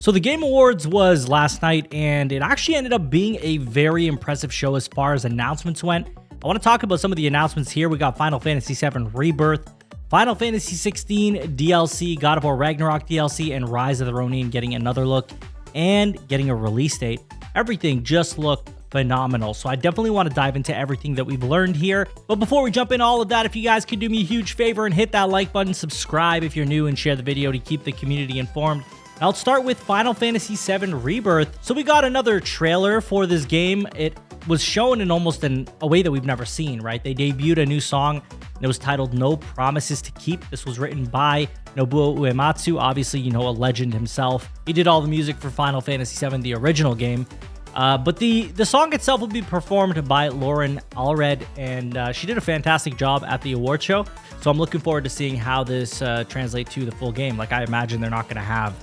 So the Game Awards was last night, and it actually ended up being a very impressive show as far as announcements went. I want to talk about some of the announcements here. We got Final Fantasy VII Rebirth, Final Fantasy XVI DLC, God of War Ragnarok DLC, and Rise of the Ronin getting another look and getting a release date. Everything just looked phenomenal. So I definitely want to dive into everything that we've learned here. But before we jump in all of that, if you guys could do me a huge favor and hit that like button, subscribe if you're new, and share the video to keep the community informed. I'll start with Final Fantasy VII Rebirth. So we got another trailer for this game. It was shown in almost a way that we've never seen, right? They debuted a new song, and it was titled No Promises to Keep. This was written by Nobuo Uematsu, obviously, you know, a legend himself. He did all the music for Final Fantasy VII, the original game. But the song itself will be performed by Lauren Allred, and she did a fantastic job at the award show. So I'm looking forward to seeing how this translates to the full game. Like, I imagine they're not going to have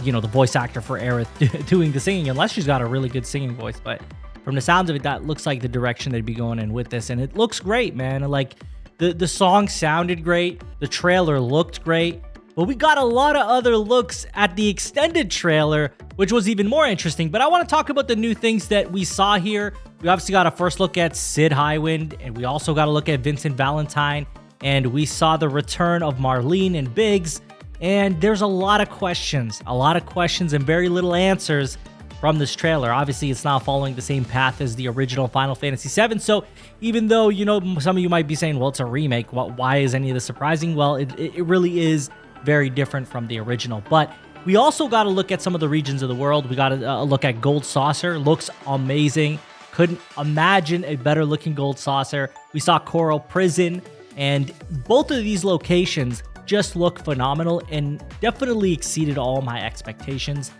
you know, the voice actor for Aerith doing the singing, unless she's got a really good singing voice. But from the sounds of it, that looks like the direction they'd be going in with this, and it looks great, man. Like, the song sounded great, the trailer looked great, but we got a lot of other looks at the extended trailer, which was even more interesting. But I want to talk about the new things that we saw here. We obviously got a first look at Sid Highwind, and we also got a look at Vincent Valentine, and we saw the return of Marlene and Biggs. And there's a lot of questions and very little answers from this trailer. Obviously, it's not following the same path as the original Final Fantasy VII. So even though, you know, some of you might be saying, well, it's a remake, why is any of this surprising? Well, it really is very different from the original. But we also got to look at some of the regions of the world. We got to look at Gold Saucer. Looks amazing. Couldn't imagine a better looking Gold Saucer. We saw Coral Prison, and both of these locations just look phenomenal and definitely exceeded all my expectations.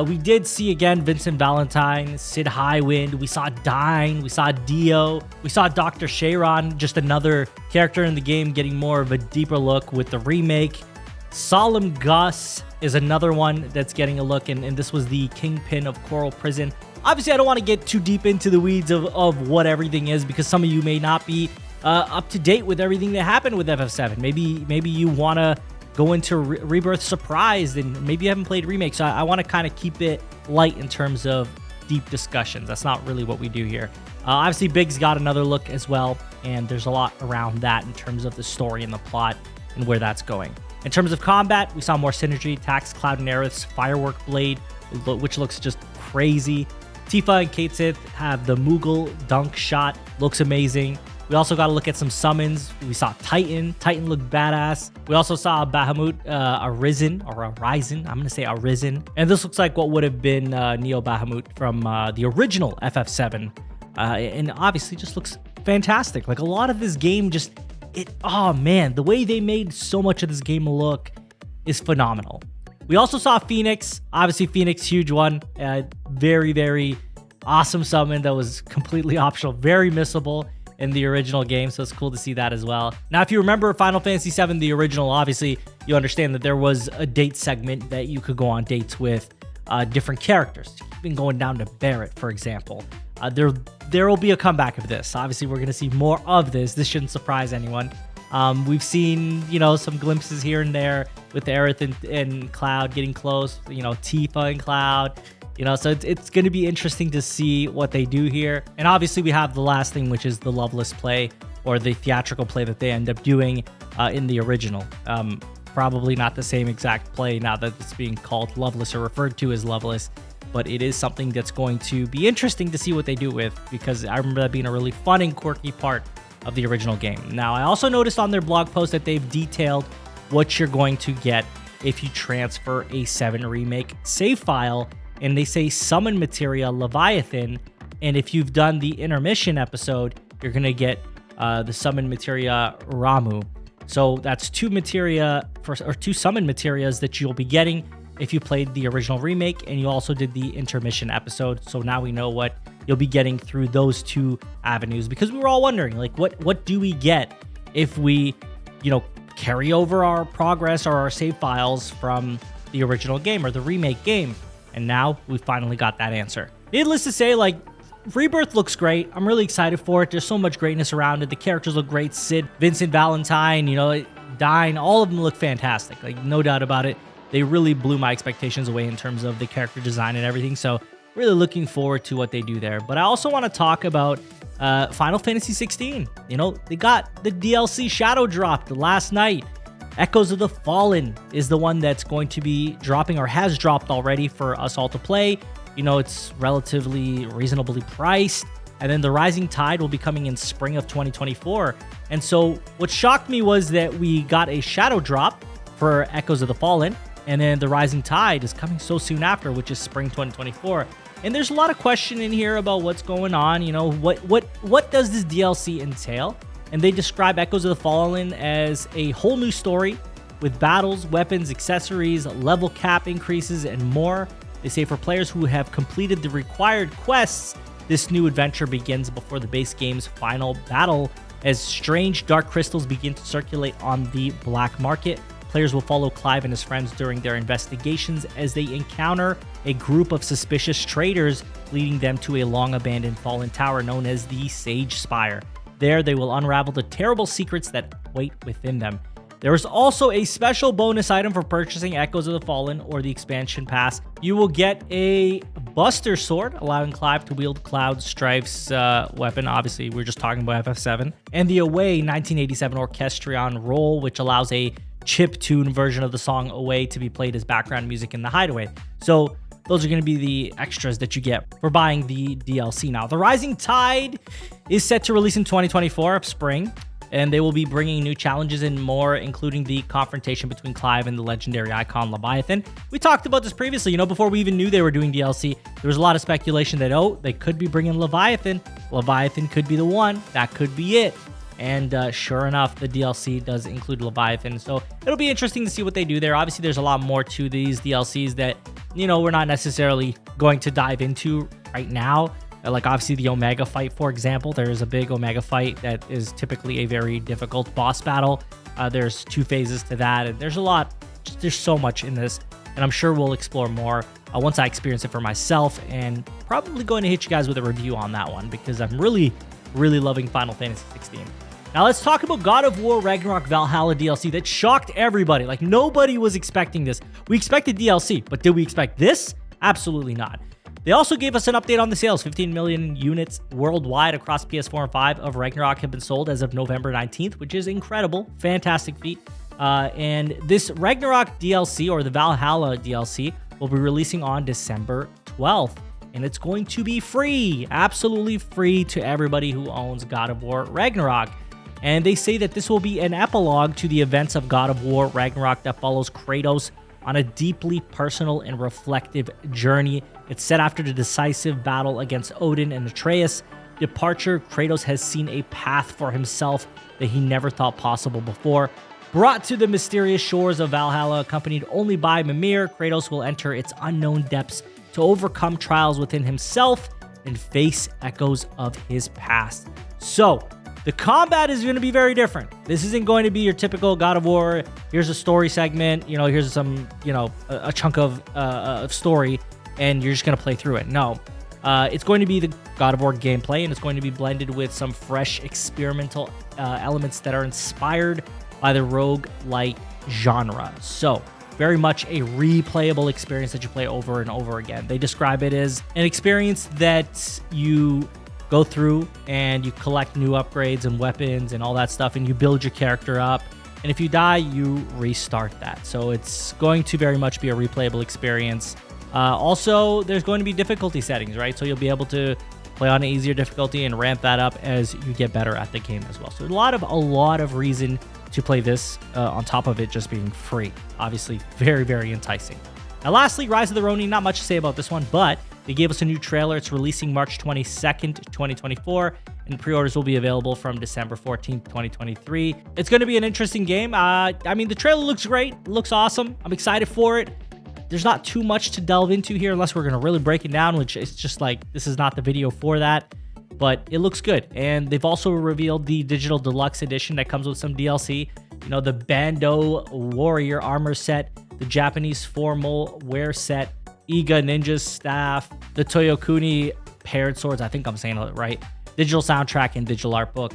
We did see again Vincent Valentine, Sid Highwind, we saw Dyne, we saw Dio, we saw Dr. Cheiron, just another character in the game getting more of a deeper look with the remake. Solemn Gus is another one that's getting a look, and this was the Kingpin of Coral Prison. Obviously, I don't want to get too deep into the weeds of what everything is, because some of you may not be up to date with everything that happened with FF7. Maybe you want to go into Rebirth surprised, and maybe you haven't played Remake. So I want to kind of keep it light in terms of deep discussions. That's not really what we do here. Obviously, Biggs got another look as well, and there's a lot around that in terms of the story and the plot and where that's going. In terms of combat, we saw more synergy. Tax, Cloud, and Aerith's Firework Blade, which looks just crazy. Tifa and Kate Sith have the Moogle Dunk Shot. Looks amazing. We also got to look at some summons. We saw Titan. Titan looked badass. We also saw Bahamut, Arisen, or Arisen. I'm going to say Arisen. And this looks like what would have been Neo Bahamut from the original FF7. And obviously just looks fantastic. Like, a lot of this game just, oh man, the way they made so much of this game look is phenomenal. We also saw Phoenix. Obviously, Phoenix, huge one. Very, very awesome summon that was completely optional. Very missable in the original game, so it's cool to see that as well. Now, if you remember Final Fantasy VII, the original, obviously, you understand that there was a date segment that you could go on dates with different characters. Even going down to Barrett, for example. There will be a comeback of this. Obviously, we're going to see more of this. This shouldn't surprise anyone. We've seen, you know, some glimpses here and there with Aerith and Cloud getting close, you know, Tifa and Cloud. You know, so it's going to be interesting to see what they do here. And obviously, we have the last thing, which is the Loveless play, or the theatrical play that they end up doing in the original. Probably not the same exact play now that it's being called Loveless or referred to as Loveless, but it is something that's going to be interesting to see what they do with, because I remember that being a really fun and quirky part of the original game. Now, I also noticed on their blog post that they've detailed what you're going to get if you transfer a 7 Remake save file. And they say summon materia Leviathan, and if you've done the intermission episode, you're gonna get the summon materia Ramu. So that's two summon materias that you'll be getting if you played the original remake and you also did the intermission episode. So now we know what you'll be getting through those two avenues, because we were all wondering, like, what do we get if we, you know, carry over our progress or our save files from the original game or the remake game? And now we finally got that answer. Needless to say, like, Rebirth looks great. I'm really excited for it. There's so much greatness around it. The characters look great. Sid, Vincent Valentine, you know, Dyne, all of them look fantastic. Like, no doubt about it. they really blew my expectations away in terms of the character design and everything. So really looking forward to what they do there. But I also want to talk about Final Fantasy 16. You know, they got the DLC shadow dropped last night. Echoes of the Fallen is the one that's going to be dropping, or has dropped already, for us all to play. You know, it's relatively reasonably priced. And then the Rising Tide will be coming in spring of 2024. And so what shocked me was that we got a shadow drop for Echoes of the Fallen, and then the Rising Tide is coming so soon after, which is spring 2024. And there's a lot of question in here about what's going on. You know, what does this DLC entail? And they describe Echoes of the Fallen as a whole new story with battles, weapons, accessories, level cap increases, and more. They say for players who have completed the required quests, this new adventure begins before the base game's final battle. As strange dark crystals begin to circulate on the black market, players will follow Clive and his friends during their investigations as they encounter a group of suspicious traders, leading them to a long-abandoned fallen tower known as the Sage Spire. There, they will unravel the terrible secrets that wait within them. There is also a special bonus item for purchasing Echoes of the Fallen or the expansion pass. You will get a Buster Sword, allowing Clive to wield Cloud Strife's weapon. Obviously, we're just talking about FF7. And the Away 1987 Orchestrion Roll, which allows a chiptune version of the song Away to be played as background music in the Hideaway. So those are going to be the extras that you get for buying the DLC. Now, the Rising Tide is set to release in 2024, spring, and they will be bringing new challenges and more, including the confrontation between Clive and the legendary icon Leviathan. We talked about this previously, you know, before we even knew they were doing DLC. There was a lot of speculation that, oh, they could be bringing Leviathan. Leviathan could be the one. That could be it. And sure enough, the DLC does include Leviathan. So it'll be interesting to see what they do there. Obviously, there's a lot more to these DLCs that, you know, we're not necessarily going to dive into right now. Like, obviously, the Omega fight, for example. There's a big Omega fight that is typically a very difficult boss battle. There's 2 phases to that. And there's a lot. There's so much in this. And I'm sure we'll explore more once I experience it for myself. And probably going to hit you guys with a review on that one, because I'm really loving Final Fantasy 16. Now let's talk about God of War Ragnarok Valhalla DLC that shocked everybody. Like, nobody was expecting this. We expected DLC, but did we expect this? Absolutely not. They also gave us an update on the sales. 15 million units worldwide across PS4 and 5 of Ragnarok have been sold as of November 19th, which is incredible. Fantastic feat. And this Ragnarok DLC, or the Valhalla DLC, will be releasing on December 12th. And it's going to be free, absolutely free to everybody who owns God of War Ragnarok. And they say that this will be an epilogue to the events of God of War Ragnarok that follows Kratos on a deeply personal and reflective journey. It's set after the decisive battle against Odin and Atreus' departure. Kratos has seen a path for himself that he never thought possible before. Brought to the mysterious shores of Valhalla, accompanied only by Mimir, Kratos will enter its unknown depths to overcome trials within himself and face echoes of his past. So, the combat is going to be very different. This isn't going to be your typical God of War. Here's a story segment. You know, here's some, you know, a chunk of story, and you're just going to play through it. No, it's going to be the God of War gameplay, and it's going to be blended with some fresh experimental elements that are inspired by the roguelite genre. So, very much a replayable experience that you play over and over again. They describe it as an experience that you go through and you collect new upgrades and weapons and all that stuff, and you build your character up. And if you die, you restart that. So it's going to very much be a replayable experience. Also, there's going to be difficulty settings, right? So you'll be able to play on an easier difficulty and ramp that up as you get better at the game as well. So a lot of reason to play this on top of it just being free. Obviously, very enticing. Now, lastly, Rise of the Ronin. Not much to say about this one, but they gave us a new trailer. It's releasing March 22nd, 2024, and pre-orders will be available from December 14th, 2023. It's going to be an interesting game. I mean, the trailer looks great. It looks awesome. I'm excited for it. There's not too much to delve into here unless we're going to really break it down, which is just like, this is not the video for that. But it looks good. And they've also revealed the digital deluxe edition that comes with some DLC. You know, the Bando Warrior armor set, the Japanese formal wear set, Iga Ninja's staff, the Toyokuni paired swords, I think I'm saying it right, digital soundtrack and digital art book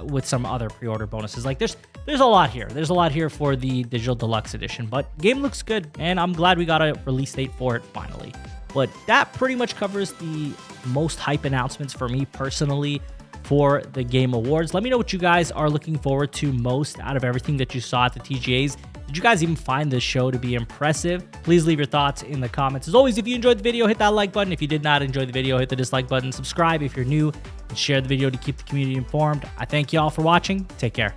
with some other pre-order bonuses. Like, there's there's a lot here. There's a lot here for the digital deluxe edition, but game looks good, and I'm glad we got a release date for it finally. But that pretty much covers the most hype announcements for me personally for the Game Awards. Let me know what you guys are looking forward to most out of everything that you saw at the TGAs. Did you guys even find this show to be impressive? Please leave your thoughts in the comments. As always, if you enjoyed the video, hit that like button. If you did not enjoy the video, hit the dislike button. Subscribe if you're new, and share the video to keep the community informed. I thank you all for watching. Take care.